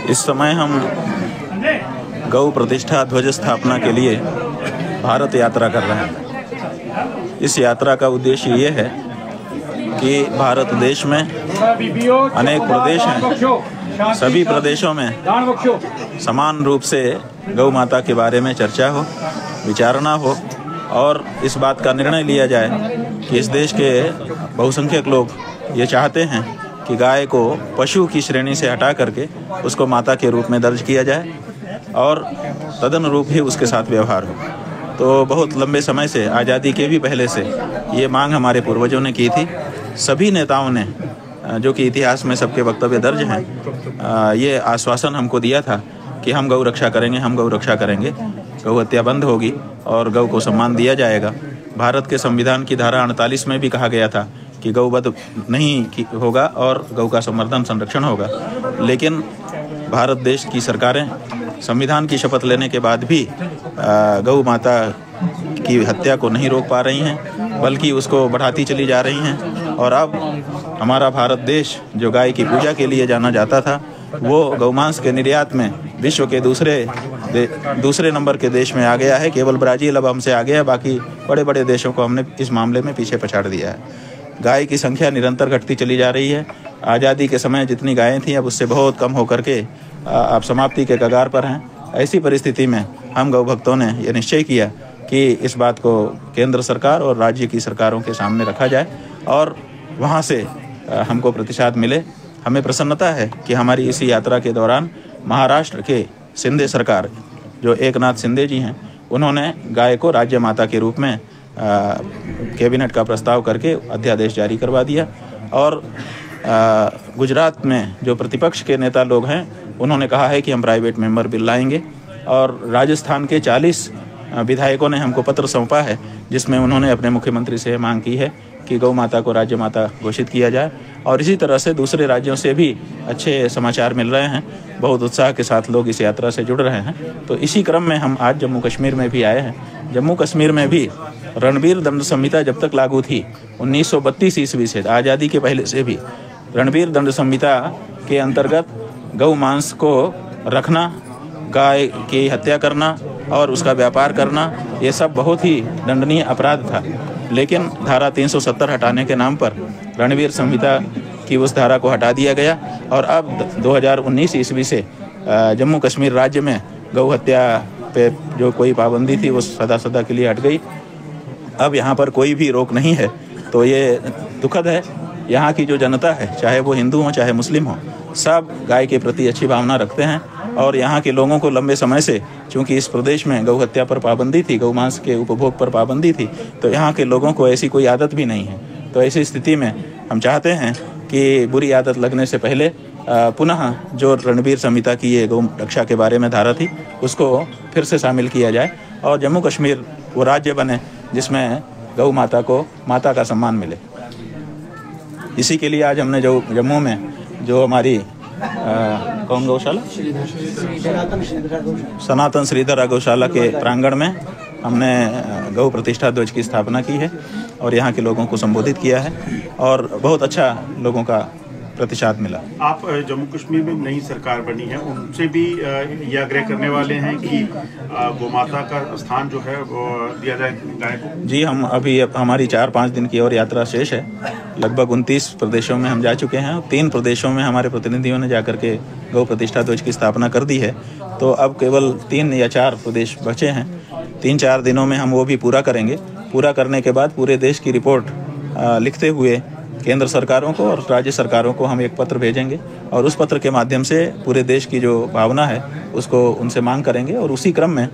इस समय हम गौ प्रतिष्ठा ध्वज स्थापना के लिए भारत यात्रा कर रहे हैं। इस यात्रा का उद्देश्य ये है कि भारत देश में अनेक प्रदेश हैं, सभी प्रदेशों में समान रूप से गौ माता के बारे में चर्चा हो, विचारणा हो और इस बात का निर्णय लिया जाए कि इस देश के बहुसंख्यक लोग ये चाहते हैं कि गाय को पशु की श्रेणी से हटा करके उसको माता के रूप में दर्ज किया जाए और तदनुरूप ही उसके साथ व्यवहार हो। तो बहुत लंबे समय से, आज़ादी के भी पहले से ये मांग हमारे पूर्वजों ने की थी। सभी नेताओं ने, जो कि इतिहास में सबके वक्तव्य दर्ज हैं, ये आश्वासन हमको दिया था कि हम गौ रक्षा करेंगे, हम गौ रक्षा करेंगे, गौ हत्या बंद होगी और गौ को सम्मान दिया जाएगा। भारत के संविधान की धारा 48 में भी कहा गया था कि गौवध नहीं होगा और गौ का संवर्धन संरक्षण होगा। लेकिन भारत देश की सरकारें संविधान की शपथ लेने के बाद भी गौ माता की हत्या को नहीं रोक पा रही हैं, बल्कि उसको बढ़ाती चली जा रही हैं। और अब हमारा भारत देश, जो गाय की पूजा के लिए जाना जाता था, वो गौमांस के निर्यात में विश्व के दूसरे नंबर के देश में आ गया है। केवल ब्राज़ील अब हमसे आगे है, बाकी बड़े बड़े देशों को हमने इस मामले में पीछे पछाड़ दिया है। गाय की संख्या निरंतर घटती चली जा रही है। आज़ादी के समय जितनी गायें थीं अब उससे बहुत कम होकर के अब समाप्ति के कगार पर हैं। ऐसी परिस्थिति में हम गौ भक्तों ने ये निश्चय किया कि इस बात को केंद्र सरकार और राज्य की सरकारों के सामने रखा जाए और वहाँ से हमको प्रतिसाद मिले। हमें प्रसन्नता है कि हमारी इसी यात्रा के दौरान महाराष्ट्र के शिंदे सरकार, जो एकनाथ शिंदे जी हैं, उन्होंने गाय को राज्य माता के रूप में कैबिनेट का प्रस्ताव करके अध्यादेश जारी करवा दिया। और गुजरात में जो प्रतिपक्ष के नेता लोग हैं, उन्होंने कहा है कि हम प्राइवेट मेंबर बिल लाएंगे। और राजस्थान के 40 विधायकों ने हमको पत्र सौंपा है, जिसमें उन्होंने अपने मुख्यमंत्री से मांग की है कि गौ माता को राज्य माता घोषित किया जाए। और इसी तरह से दूसरे राज्यों से भी अच्छे समाचार मिल रहे हैं। बहुत उत्साह के साथ लोग इस यात्रा से जुड़ रहे हैं। तो इसी क्रम में हम आज जम्मू कश्मीर में भी आए हैं। जम्मू कश्मीर में भी रणबीर दंड संहिता जब तक लागू थी 1932 ईस्वी से, आज़ादी के पहले से भी रणबीर दंड संहिता के अंतर्गत गौ मांस को रखना, गाय की हत्या करना और उसका व्यापार करना, ये सब बहुत ही दंडनीय अपराध था। लेकिन धारा 370 हटाने के नाम पर रणबीर संहिता की उस धारा को हटा दिया गया और अब 2019 ईस्वी से जम्मू कश्मीर राज्य में गौ हत्या पे जो कोई पाबंदी थी वो सदा के लिए हट गई। अब यहाँ पर कोई भी रोक नहीं है। तो ये दुखद है। यहाँ की जो जनता है, चाहे वो हिंदू हो चाहे मुस्लिम हो, सब गाय के प्रति अच्छी भावना रखते हैं। और यहाँ के लोगों को लंबे समय से, चूँकि इस प्रदेश में गौ हत्या पर पाबंदी थी, गौ मांस के उपभोग पर पाबंदी थी, तो यहाँ के लोगों को ऐसी कोई आदत भी नहीं है। तो ऐसी स्थिति में हम चाहते हैं कि बुरी आदत लगने से पहले पुनः जो रणबीर संहिता की ये गौ रक्षा के बारे में धारा थी, उसको फिर से शामिल किया जाए और जम्मू कश्मीर वो राज्य बने जिसमें गौ माता को माता का सम्मान मिले। इसी के लिए आज हमने जो जम्मू में जो हमारी कौन गौशाला, सनातन श्रीधर गौशाला के प्रांगण में हमने गौ प्रतिष्ठा ध्वज की स्थापना की है और यहाँ के लोगों को संबोधित किया है और बहुत अच्छा लोगों का प्रतिशत मिला। आप जम्मू कश्मीर में नई सरकार बनी है, उनसे भी ये आग्रह करने वाले हैं कि गोमाता का स्थान जो है वो दिया जाए गाय को? जी, हम अभी हमारी 4-5 दिन की और यात्रा शेष है। लगभग 29 प्रदेशों में हम जा चुके हैं। 3 प्रदेशों में हमारे प्रतिनिधियों ने जाकर के गौ प्रतिष्ठा ध्वज की स्थापना कर दी है। तो अब केवल 3 या 4 प्रदेश बचे हैं। 3-4 दिनों में हम वो भी पूरा करेंगे। पूरा करने के बाद पूरे देश की रिपोर्ट लिखते हुए केंद्र सरकारों को और राज्य सरकारों को हम एक पत्र भेजेंगे और उस पत्र के माध्यम से पूरे देश की जो भावना है उसको उनसे मांग करेंगे। और उसी क्रम में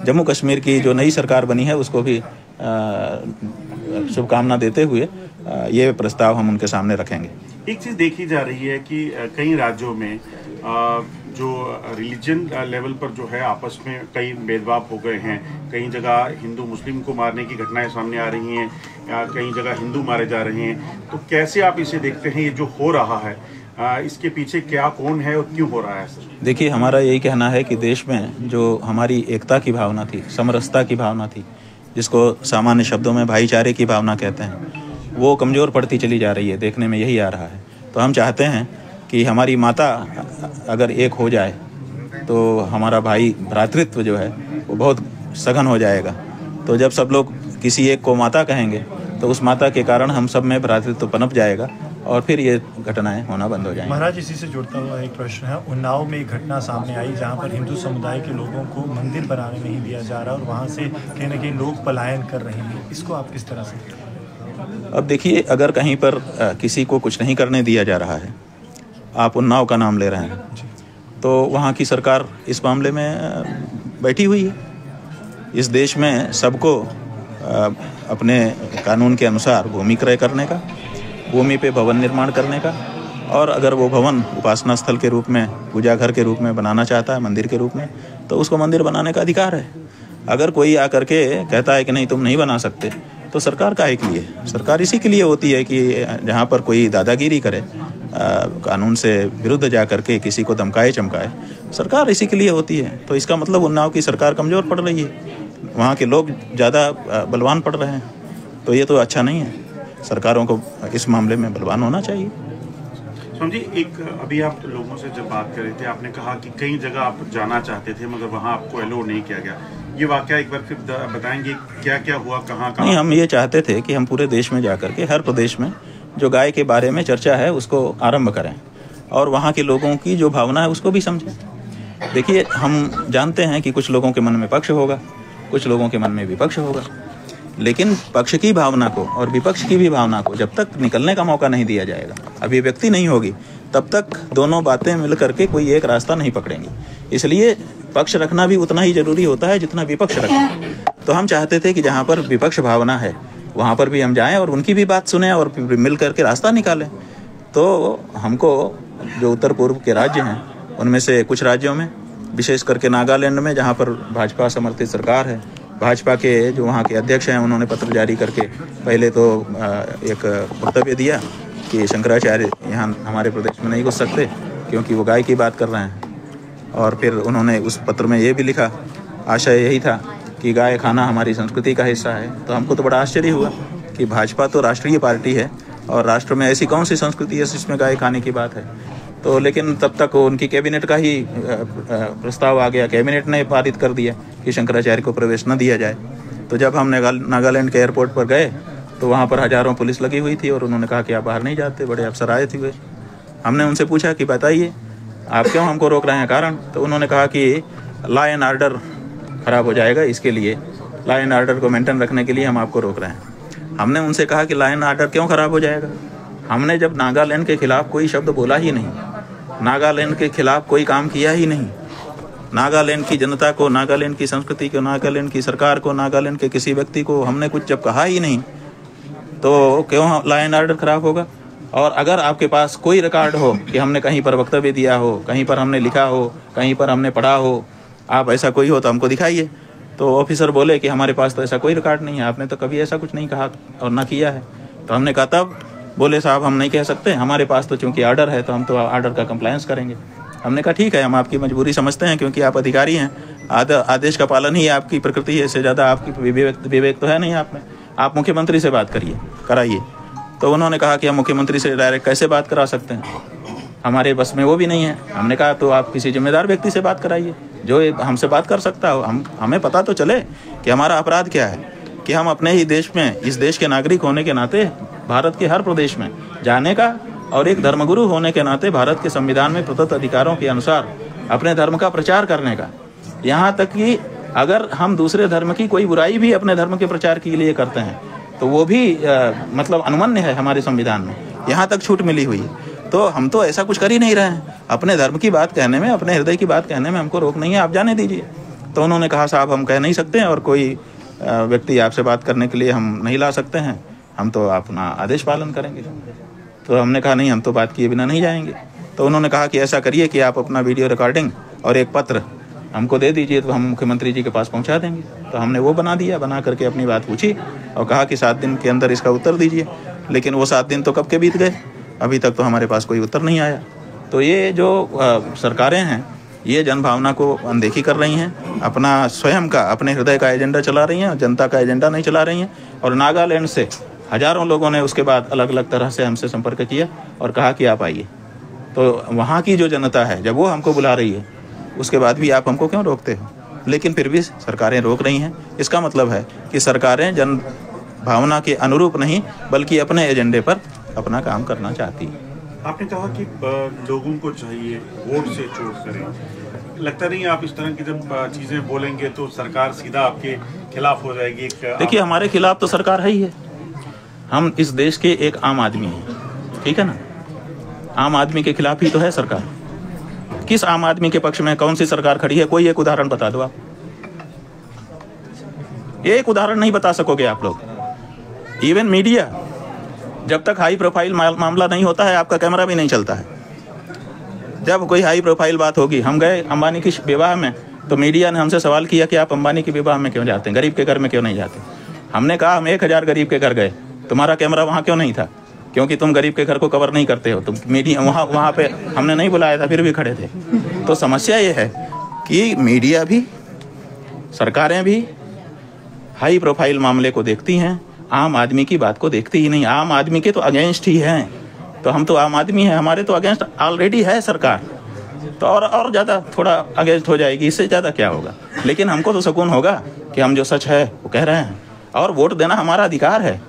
जम्मू कश्मीर की जो नई सरकार बनी है उसको भी शुभकामना देते हुए ये प्रस्ताव हम उनके सामने रखेंगे। एक चीज़ देखी जा रही है कि कई राज्यों में जो रिलीजन लेवल पर जो है आपस में कई भेदभाव हो गए हैं। कई जगह हिंदू मुस्लिम को मारने की घटनाएं सामने आ रही हैं या कई जगह हिंदू मारे जा रहे हैं। तो कैसे आप इसे देखते हैं, ये जो हो रहा है इसके पीछे क्या, कौन है और क्यों हो रहा है? देखिए, हमारा यही कहना है कि देश में जो हमारी एकता की भावना थी, समरसता की भावना थी, जिसको सामान्य शब्दों में भाईचारे की भावना कहते हैं, वो कमज़ोर पड़ती चली जा रही है। देखने में यही आ रहा है। तो हम चाहते हैं कि हमारी माता अगर एक हो जाए तो हमारा भाई भ्रातृत्व जो है वो बहुत सघन हो जाएगा। तो जब सब लोग किसी एक को माता कहेंगे तो उस माता के कारण हम सब में भ्रातृत्व पनप जाएगा और फिर ये घटनाएं होना बंद हो जाएंगी। महाराज, इसी से जुड़ता हुआ एक प्रश्न है। उन्नाव में एक घटना सामने आई जहां पर हिंदू समुदाय के लोगों को मंदिर बनाने नहीं दिया जा रहा और वहां से कहीं ना कहीं लोग पलायन कर रहे हैं, इसको आप किस तरह से? अब देखिए, अगर कहीं पर किसी को कुछ नहीं करने दिया जा रहा है, आप उन्नाव का नाम ले रहे हैं, तो वहाँ की सरकार इस मामले में बैठी हुई है। इस देश में सबको अपने कानून के अनुसार भूमि क्रय करने का, भूमि पे भवन निर्माण करने का, और अगर वो भवन उपासना स्थल के रूप में, पूजा घर के रूप में बनाना चाहता है, मंदिर के रूप में, तो उसको मंदिर बनाने का अधिकार है। अगर कोई आकर के कहता है कि नहीं तुम नहीं बना सकते, तो सरकार काहे के लिए? सरकार इसी के लिए होती है कि जहाँ पर कोई दादागिरी करे, कानून से विरुद्ध जा करके किसी को धमकाए चमकाए, सरकार इसी के लिए होती है। तो इसका मतलब उन्नाव की सरकार कमज़ोर पड़ रही है, वहाँ के लोग ज़्यादा बलवान पड़ रहे हैं, तो ये तो अच्छा नहीं है। सरकारों को इस मामले में बलवान होना चाहिए। स्वामी जी, एक अभी आप लोगों से जब बात कर रहे थे, आपने कहा कि कई जगह आप जाना चाहते थे मगर वहाँ आपको अलो नहीं किया गया। ये वाकया एक बार फिर बताएंगे, क्या क्या हुआ, कहाँ? नहीं, हम ये चाहते थे कि हम पूरे देश में जाकर के हर प्रदेश में जो गाय के बारे में चर्चा है उसको आरंभ करें और वहाँ के लोगों की जो भावना है उसको भी समझें। देखिए, हम जानते हैं कि कुछ लोगों के मन में पक्ष होगा, कुछ लोगों के मन में विपक्ष होगा, लेकिन पक्ष की भावना को और विपक्ष की भी भावना को जब तक निकलने का मौका नहीं दिया जाएगा, अभिव्यक्ति नहीं होगी, तब तक दोनों बातें मिल करके कोई एक रास्ता नहीं पकड़ेंगी। इसलिए पक्ष रखना भी उतना ही जरूरी होता है जितना विपक्ष रखना। तो हम चाहते थे कि जहाँ पर विपक्ष भावना है वहाँ पर भी हम जाएं और उनकी भी बात सुनें और मिल करके रास्ता निकालें। तो हमको जो उत्तर पूर्व के राज्य हैं उनमें से कुछ राज्यों में, विशेष करके नागालैंड में जहाँ पर भाजपा समर्थित सरकार है, भाजपा के जो वहाँ के अध्यक्ष हैं उन्होंने पत्र जारी करके पहले तो एक वक्तव्य दिया कि शंकराचार्य यहाँ हमारे प्रदेश में नहीं घुस सकते क्योंकि वो गाय की बात कर रहे हैं, और फिर उन्होंने उस पत्र में ये भी लिखा, आशय यही था कि गाय खाना हमारी संस्कृति का हिस्सा है। तो हमको तो बड़ा आश्चर्य हुआ कि भाजपा तो राष्ट्रीय पार्टी है और राष्ट्र में ऐसी कौन सी संस्कृति है जिसमें गाय खाने की बात है। तो लेकिन तब तक उनकी कैबिनेट का ही प्रस्ताव आ गया, कैबिनेट ने पारित कर दिया कि शंकराचार्य को प्रवेश न दिया जाए। तो जब हम नागालैंड के एयरपोर्ट पर गए तो वहाँ पर हजारों पुलिस लगी हुई थी और उन्होंने कहा कि आप बाहर नहीं जाते, बड़े अफसर आए थे। हमने उनसे पूछा कि बताइए आप क्यों हमको रोक रहे हैं, कारण? तो उन्होंने कहा कि लॉ एंड ऑर्डर ख़राब हो जाएगा, इसके लिए लॉ एंड ऑर्डर को मेंटेन रखने के लिए हम आपको रोक रहे हैं। हमने उनसे कहा कि लॉ एंड ऑर्डर क्यों ख़राब हो जाएगा? हमने जब नागालैंड के खिलाफ कोई शब्द बोला ही नहीं, नागालैंड के खिलाफ कोई काम किया ही नहीं, नागालैंड की जनता को, नागालैंड की संस्कृति को, नागालैंड की सरकार को, नागालैंड के किसी व्यक्ति को हमने कुछ जब कहा ही नहीं, तो क्यों लॉ एंड ऑर्डर खराब होगा? और अगर आपके पास कोई रिकॉर्ड हो कि हमने कहीं पर वक्तव्य दिया हो, कहीं पर हमने लिखा हो, कहीं पर हमने पढ़ा हो, आप ऐसा कोई हो तो हमको दिखाइए। तो ऑफिसर बोले कि हमारे पास तो ऐसा कोई रिकॉर्ड नहीं है, आपने तो कभी ऐसा कुछ नहीं कहा और ना किया है। तो हमने कहा, तब बोले साहब हम नहीं कह सकते, हमारे पास तो चूंकि ऑर्डर है तो हम तो ऑर्डर का कंप्लायंस करेंगे। हमने कहा ठीक है, हम आपकी मजबूरी समझते हैं क्योंकि आप अधिकारी हैं, आदेश का पालन ही आपकी प्रकृति है, इससे ज़्यादा आपकी विवेक तो है नहीं आप में, आप मुख्यमंत्री से बात कराइए। तो उन्होंने कहा कि हम मुख्यमंत्री से डायरेक्ट कैसे बात करा सकते हैं, हमारे बस में वो भी नहीं है। हमने कहा तो आप किसी जिम्मेदार व्यक्ति से बात कराइए जो हमसे बात कर सकता हो, हमें पता तो चले कि हमारा अपराध क्या है, कि हम अपने ही देश में, इस देश के नागरिक होने के नाते भारत के हर प्रदेश में जाने का और एक धर्मगुरु होने के नाते भारत के संविधान में प्रदत्त अधिकारों के अनुसार अपने धर्म का प्रचार करने का। यहाँ तक कि अगर हम दूसरे धर्म की कोई बुराई भी अपने धर्म के प्रचार के लिए करते हैं तो वो भी मतलब अनुमन्य है हमारे संविधान में, यहाँ तक छूट मिली हुई है। तो हम तो ऐसा कुछ कर ही नहीं रहे हैं, अपने धर्म की बात कहने में, अपने हृदय की बात कहने में हमको रोक नहीं है, आप जाने दीजिए। तो उन्होंने कहा साहब हम कह नहीं सकते हैं और कोई व्यक्ति आपसे बात करने के लिए हम नहीं ला सकते हैं, हम तो अपना आदेश पालन करेंगे। तो हमने कहा नहीं, हम तो बात किए बिना नहीं जाएंगे। तो उन्होंने कहा कि ऐसा करिए कि आप अपना वीडियो रिकॉर्डिंग और एक पत्र हमको दे दीजिए तो हम मुख्यमंत्री जी के पास पहुंचा देंगे। तो हमने वो बना दिया, बना करके अपनी बात पूछी और कहा कि 7 दिन के अंदर इसका उत्तर दीजिए। लेकिन वो 7 दिन तो कब के बीत गए, अभी तक तो हमारे पास कोई उत्तर नहीं आया। तो ये जो सरकारें हैं ये जनभावना को अनदेखी कर रही हैं, अपना स्वयं का, अपने हृदय का एजेंडा चला रही हैं, जनता का एजेंडा नहीं चला रही हैं। और नागालैंड से हजारों लोगों ने उसके बाद अलग अलग तरह से हमसे संपर्क किया और कहा कि आप आइए। तो वहाँ की जो जनता है, जब वो हमको बुला रही है, उसके बाद भी आप हमको क्यों रोकते हो? लेकिन फिर भी सरकारें रोक रही हैं। इसका मतलब है कि सरकारें जन भावना के अनुरूप नहीं बल्कि अपने एजेंडे पर अपना काम करना चाहती है। आपने कहा कि लोगों को चाहिए वोट से चोट करें, लगता नहीं आप इस तरह की जब चीज़ें बोलेंगे तो सरकार सीधा आपके खिलाफ हो जाएगी? देखिए, हमारे खिलाफ तो सरकार है ही है। हम इस देश के एक आम आदमी हैं, ठीक है ना? आम आदमी के खिलाफ ही तो है सरकार। किस आम आदमी के पक्ष में कौन सी सरकार खड़ी है? कोई एक उदाहरण बता दो आप। एक उदाहरण नहीं बता सकोगे आप लोग। इवन मीडिया, जब तक हाई प्रोफाइल मामला नहीं होता है, आपका कैमरा भी नहीं चलता है। जब कोई हाई प्रोफाइल बात होगी, हम गए अंबानी की विवाह में, तो मीडिया ने हमसे सवाल किया कि आप अंबानी की विवाह में क्यों जाते हैं, गरीब के घर में क्यों नहीं जाते? हमने कहा हम 1000 गरीब के घर गए, तुम्हारा कैमरा वहाँ क्यों नहीं था? क्योंकि तुम गरीब के घर को कवर नहीं करते हो। तुम मीडिया वहाँ पे हमने नहीं बुलाया था, फिर भी खड़े थे। तो समस्या ये है कि मीडिया भी, सरकारें भी हाई प्रोफाइल मामले को देखती हैं, आम आदमी की बात को देखती ही नहीं। आम आदमी के तो अगेंस्ट ही हैं, तो हम तो आम आदमी हैं, हमारे तो अगेंस्ट ऑलरेडी है सरकार, तो और ज़्यादा थोड़ा अगेंस्ट हो जाएगी, इससे ज़्यादा क्या होगा? लेकिन हमको तो सुकून होगा कि हम जो सच है वो कह रहे हैं, और वोट देना हमारा अधिकार है,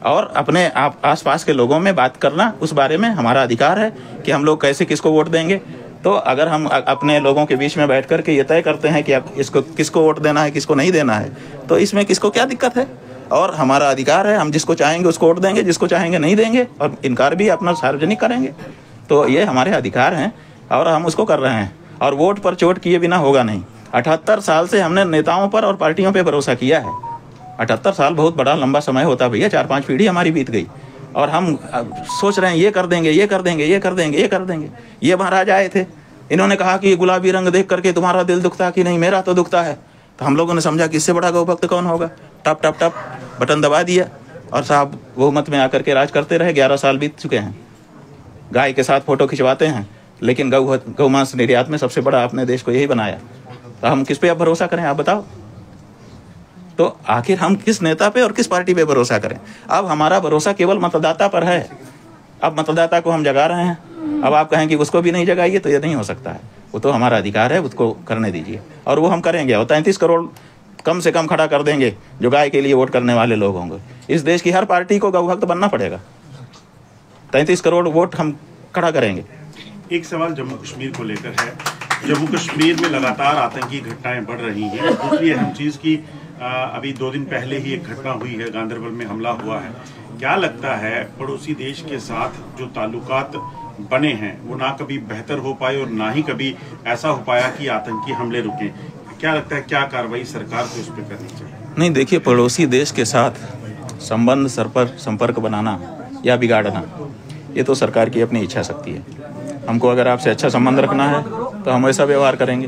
और अपने आसपास के लोगों में बात करना उस बारे में हमारा अधिकार है कि हम लोग कैसे किसको वोट देंगे। तो अगर हम अपने लोगों के बीच में बैठ कर के ये तय करते हैं कि अब इसको किसको वोट देना है, किसको नहीं देना है, तो इसमें किसको क्या दिक्कत है? और हमारा अधिकार है, हम जिसको चाहेंगे उसको वोट देंगे, जिसको चाहेंगे नहीं देंगे, और इनकार भी अपना सार्वजनिक करेंगे। तो ये हमारे अधिकार हैं और हम उसको कर रहे हैं। और वोट पर चोट किए बिना होगा नहीं। 78 साल से हमने नेताओं पर और पार्टियों पर भरोसा किया है। 78 साल बहुत बड़ा लंबा समय होता भैया, 4-5 पीढ़ी हमारी बीत गई, और हम सोच रहे हैं ये कर देंगे, ये कर देंगे, ये कर देंगे, ये कर देंगे। ये महाराज आए थे, इन्होंने कहा कि गुलाबी रंग देख करके तुम्हारा दिल दुखता कि नहीं? मेरा तो दुखता है। तो हम लोगों ने समझा कि इससे बड़ा गौ भक्त कौन होगा। टप टप टप बटन दबा दिया, और साहब बहुमत में आकर के राज करते रहे। 11 साल बीत चुके हैं। गाय के साथ फोटो खिंचवाते हैं, लेकिन गौ मांस निर्यात में सबसे बड़ा अपने देश को यही बनाया। तो हम किस पे अब भरोसा करें, आप बताओ? तो आखिर हम किस नेता पे और किस पार्टी पे भरोसा करें? अब हमारा भरोसा केवल मतदाता पर है। अब मतदाता को हम जगा रहे हैं। अब आप कहें कि उसको भी नहीं जगाइए, तो ये नहीं हो सकता है। वो तो हमारा अधिकार है, उसको करने दीजिए, और वो हम करेंगे। और 33 करोड़ कम से कम खड़ा कर देंगे जो गाय के लिए वोट करने वाले लोग होंगे। इस देश की हर पार्टी को गौभक्त बनना पड़ेगा। 33 करोड़ वोट हम खड़ा करेंगे। एक सवाल जम्मू कश्मीर को लेकर है। जम्मू कश्मीर में लगातार आतंकी घटनाएं बढ़ रही हैं। दूसरी अहम चीज़ की अभी 2 दिन पहले ही एक घटना हुई है, गांदरबल में हमला हुआ है। क्या लगता है पड़ोसी देश के साथ जो ताल्लुकात बने हैं वो ना कभी बेहतर हो पाए और ना ही कभी ऐसा हो पाया कि आतंकी हमले रुके? क्या लगता है, क्या कार्रवाई सरकार को इस पर करनी चाहिए? नहीं, देखिए, पड़ोसी देश के साथ संबंध संपर्क बनाना या बिगाड़ना, ये तो सरकार की अपनी इच्छा शक्ति है। हमको अगर आपसे अच्छा संबंध रखना है तो हम वैसा व्यवहार करेंगे,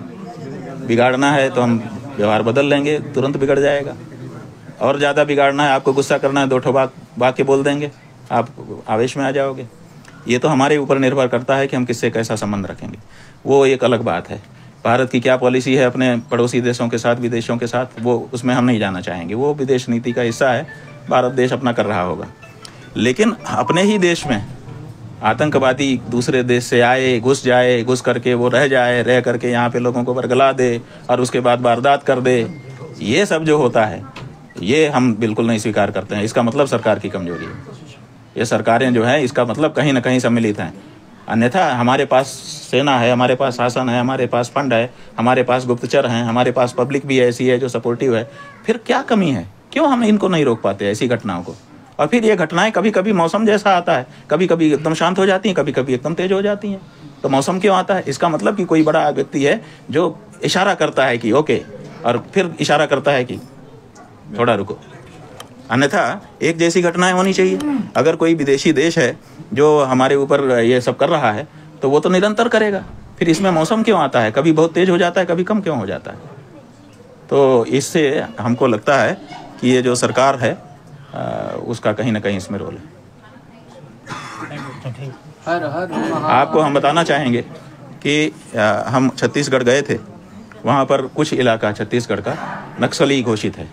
बिगाड़ना है तो हम व्यवहार बदल लेंगे, तुरंत बिगड़ जाएगा। और ज़्यादा बिगाड़ना है, आपको गुस्सा करना है, 2 ठो बात के बोल देंगे, आप आवेश में आ जाओगे। ये तो हमारे ऊपर निर्भर करता है कि हम किससे कैसा संबंध रखेंगे। वो एक अलग बात है। भारत की क्या पॉलिसी है अपने पड़ोसी देशों के साथ, विदेशों के साथ, वो उसमें हम नहीं जाना चाहेंगे। वो विदेश नीति का हिस्सा है, भारत देश अपना कर रहा होगा। लेकिन अपने ही देश में आतंकवादी दूसरे देश से आए, घुस करके वो रह करके यहाँ पे लोगों को बरगला दे और उसके बाद वारदात कर दे, ये सब जो होता है ये हम बिल्कुल नहीं स्वीकार करते हैं। इसका मतलब सरकार की कमजोरी है। ये सरकारें जो हैं इसका मतलब कहीं ना कहीं सम्मिलित हैं। अन्यथा हमारे पास सेना है, हमारे पास शासन है, हमारे पास फंड है, हमारे पास गुप्तचर हैं, हमारे पास पब्लिक भी ऐसी है जो सपोर्टिव है। फिर क्या कमी है? क्यों हम इनको नहीं रोक पाते ऐसी घटनाओं को? और फिर ये घटनाएं कभी कभी मौसम जैसा आता है, कभी कभी एकदम शांत हो जाती हैं, कभी कभी एकदम तेज हो जाती हैं। तो मौसम क्यों आता है? इसका मतलब कि कोई बड़ा व्यक्ति है जो इशारा करता है कि ओके, और फिर इशारा करता है कि थोड़ा रुको। अन्यथा एक जैसी घटनाएं होनी चाहिए। अगर कोई विदेशी देश है जो हमारे ऊपर ये सब कर रहा है तो वो तो निरंतर करेगा। फिर इसमें मौसम क्यों आता है? कभी बहुत तेज हो जाता है, कभी कम क्यों हो जाता है? तो इससे हमको लगता है कि ये जो सरकार है उसका कहीं ना कहीं इसमें रोल है। आपको हम बताना चाहेंगे कि हम छत्तीसगढ़ गए थे। वहाँ पर कुछ इलाका छत्तीसगढ़ का नक्सली घोषित है।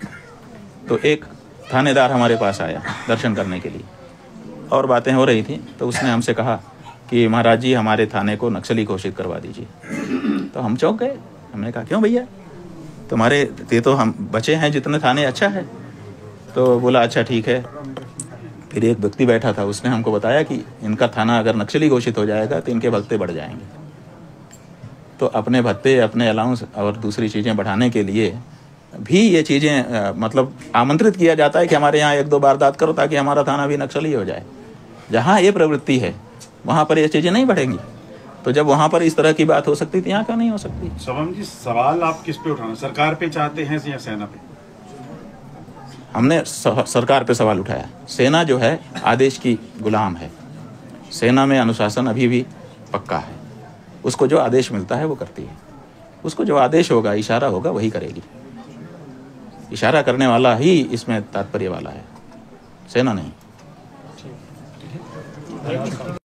तो एक थानेदार हमारे पास आया दर्शन करने के लिए और बातें हो रही थी। तो उसने हमसे कहा कि महाराज जी हमारे थाने को नक्सली घोषित करवा दीजिए। तो हम चौंक गए। हमने कहा क्यों भैया, तुम्हारे ये तो हम बचे हैं जितने थाने अच्छा है। तो बोला अच्छा ठीक है। फिर एक व्यक्ति बैठा था, उसने हमको बताया कि इनका थाना अगर नक्सली घोषित हो जाएगा तो इनके भत्ते बढ़ जाएंगे। तो अपने भत्ते, अपने अलाउंस और दूसरी चीज़ें बढ़ाने के लिए भी ये चीज़ें मतलब आमंत्रित किया जाता है कि हमारे यहाँ 1-2 वारदात करो ताकि हमारा थाना भी नक्सली हो जाए। जहाँ ये प्रवृत्ति है वहाँ पर ये चीज़ें नहीं बढ़ेंगी। तो जब वहाँ पर इस तरह की बात हो सकती थी, यहाँ क्यों नहीं हो सकती? शवम जी, सवाल आप किस पे उठाना, सरकार पे चाहते हैं या सेना पे? हमने सरकार पे सवाल उठाया। सेना जो है आदेश की गुलाम है। सेना में अनुशासन अभी भी पक्का है। उसको जो आदेश मिलता है वो करती है। उसको जो आदेश होगा, इशारा होगा, वही करेगी। इशारा करने वाला ही इसमें तात्पर्य वाला है, सेना नहीं।